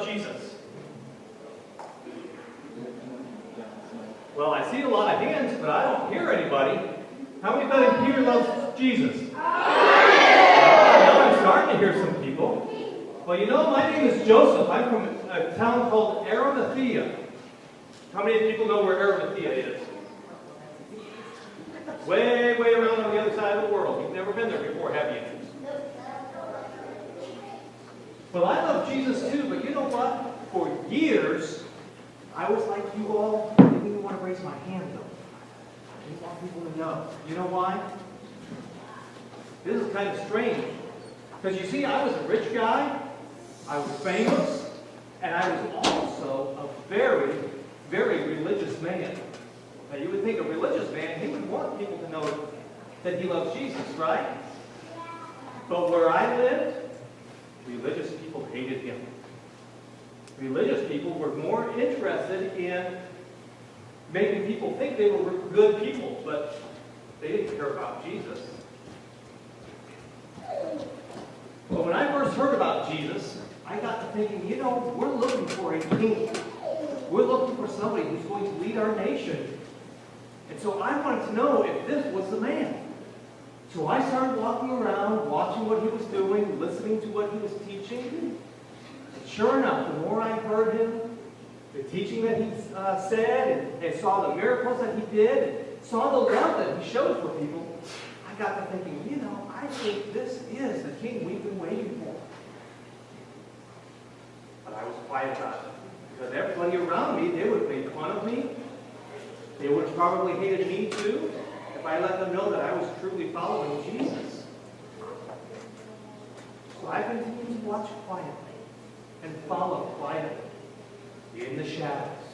love Jesus? Well, I see a lot of hands, but I don't hear anybody. How many here loves Jesus? Now I'm starting to hear some people. Well, you know, my name is Joseph. I'm from a town called Arimathea. How many people know where Arimathea is? Way, way around on the other side of the world. You've never been there before, have you? Well, I love Jesus too, but you know what? For years, I was like you all. I didn't even want to raise my hand though. I didn't want people to know. You know why? This is kind of strange. Because you see, I was a rich guy, I was famous, and I was also a very, very religious man. Now you would think a religious man, he would want people to know that he loves Jesus, right? But where I lived, religious people hated him. Religious people were more interested in making people think they were good people, but they didn't care about Jesus. But when I first heard about Jesus, I got to thinking, you know, we're looking for a king. We're looking for somebody who's going to lead our nation. And so I wanted to know if this was the man. So I started walking around, watching what he was doing, listening to what he was teaching. And sure enough, the more I heard him, the teaching that he said, and saw the miracles that he did, and saw the love that he showed for people, I got to thinking, you know, I think this is the king we've been waiting for. But I was quiet about it. Because everybody around me, they would have made fun of me. They would have probably hated me too if I let them know that I was truly following Jesus. So I continued to watch quietly and follow quietly in the shadows.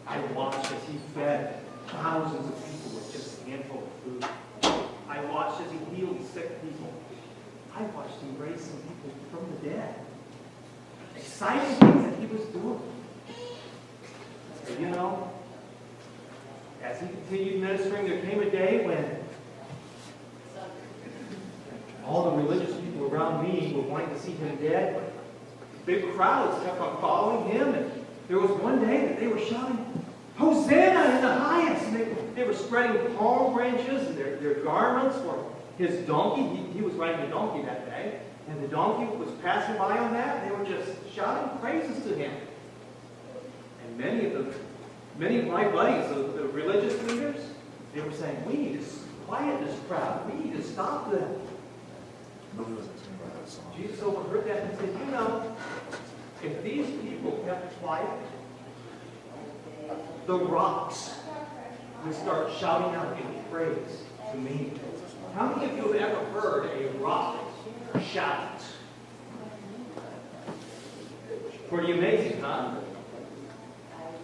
I watched as he fed thousands of people with just a handful of food. I watched as he healed sick people. I watched him raise some people from the dead. Exciting things that he was doing. But you know, as he continued ministering, there came a day when all the religious people around me were wanting to see him dead. Big crowds kept on following him, and there was one day that they were shouting, "Hosanna in the highest!" And they were spreading palm branches and their garments for his donkey. He was riding a donkey that day, and the donkey was passing by on that. They were just shouting praises to him. And many of my buddies, the religious leaders, they were saying, "We need to quiet this crowd. We need to stop them." Jesus overheard that and said, "You know, if these people kept quiet, the rocks would start shouting out in praise to me." How many of you have ever heard a rock shout? Pretty amazing, huh?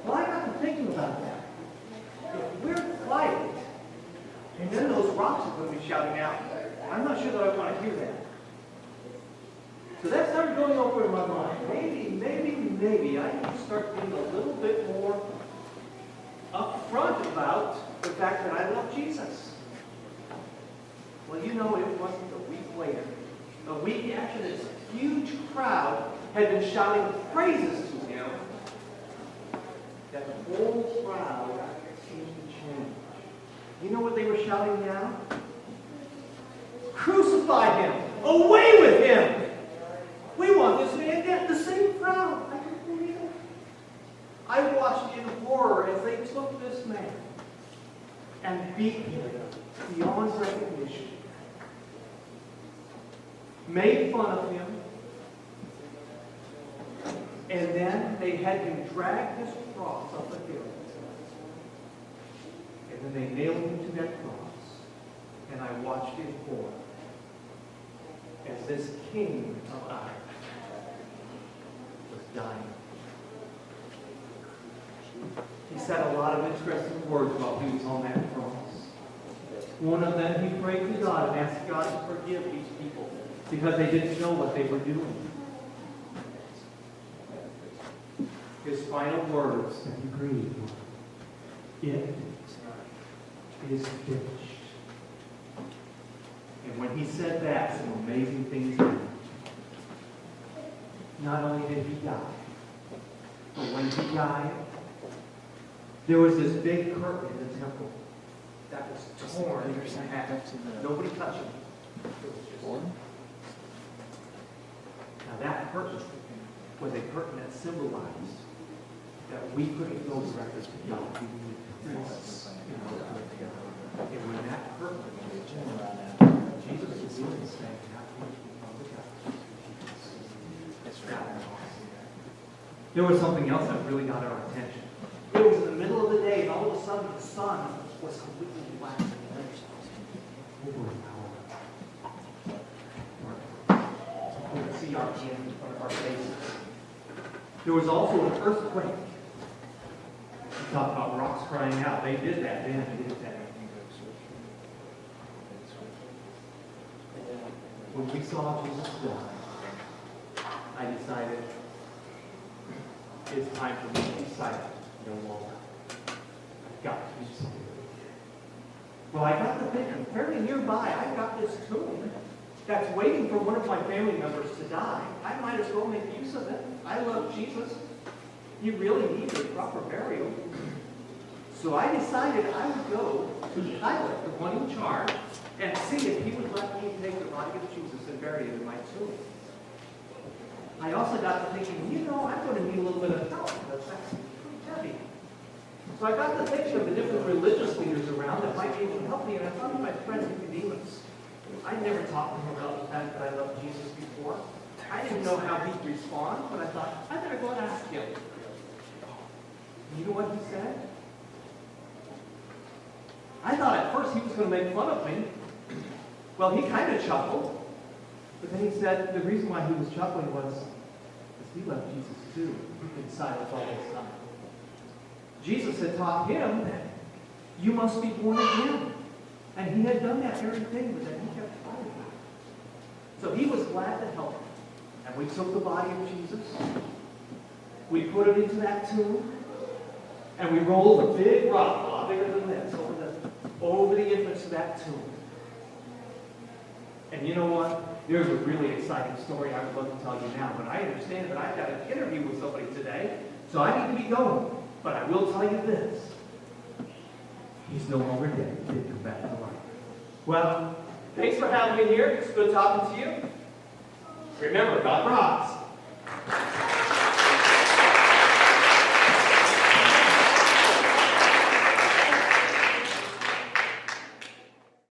Well, I got to thinking about that. If we're quiet, and then those rocks are going to be shouting out, I'm not sure that I want to hear that. So that started going over in my mind. Maybe I need to start being a little bit more upfront about the fact that I love Jesus. Well, you know, it wasn't a week later. A week after this huge crowd had been shouting praises to him, that the whole crowd seemed to change. You know what they were shouting now? "Crucify him! Away with him! We want this man dead." The same crowd. I couldn't believe it. I watched in horror as they took this man and beat him beyond recognition. Made fun of him. And then they had him drag his cross up the hill. And then they nailed him to that cross. And I watched in horror as this king of ours was dying. He said a lot of interesting words while he was on that cross. One of them, he prayed to God and asked God to forgive these people because they didn't know what they were doing. His final words that he breathed were, "It is finished." And when he said that, some amazing things happened. not only did he die, but when he died, there was this big curtain in the temple that was torn in half. Nobody touched him. Now that curtain was a curtain that symbolized that we couldn't go directly to God. And when that curtain Jesus is really saying, there was something else that really got our attention. It was in the middle of the day, and all of a sudden the sun was completely black. Over an hour. We could see our hands in front of our faces. There was also an earthquake. We talked about rocks crying out. They did that then. They did that. When we saw Jesus die, I decided it's time for me to be silent no longer. I've got to do something. Well, I got to thinking, fairly nearby, I've got this tomb that's waiting for one of my family members to die. I might as well make use of it. I love Jesus. He really needs a proper burial. So I decided I would go to Pilate, the one in charge, and see if he would let me take the body of Jesus and bury it in my tomb. I also got to thinking, I'm going to need a little bit of help because that's pretty heavy. So I got to thinking of the different religious leaders around that might be able to help me, and I thought of my friend Nicodemus. I never talked to him about the fact that I loved Jesus before. I didn't know how he'd respond, but I thought, I better go and ask him. You know what he said? I thought at first he was going to make fun of me. Well, he kind of chuckled. But then he said the reason why he was chuckling was because he loved Jesus too. He'd been silent all this time. Jesus had taught him that you must be born again. And he had done that very thing, but then he kept quiet. So he was glad to help him. And we took the body of Jesus. We put it into that tomb. And we rolled a big rock, a lot bigger than this, over the entrance to that tomb. And you know what? There's a really exciting story I would love to tell you now, but I understand that I've got an interview with somebody today, so I need to be going. But I will tell you this. He's no longer dead. He did come back to life. Well, thanks for having me here. It's good talking to you. Remember, God rocks.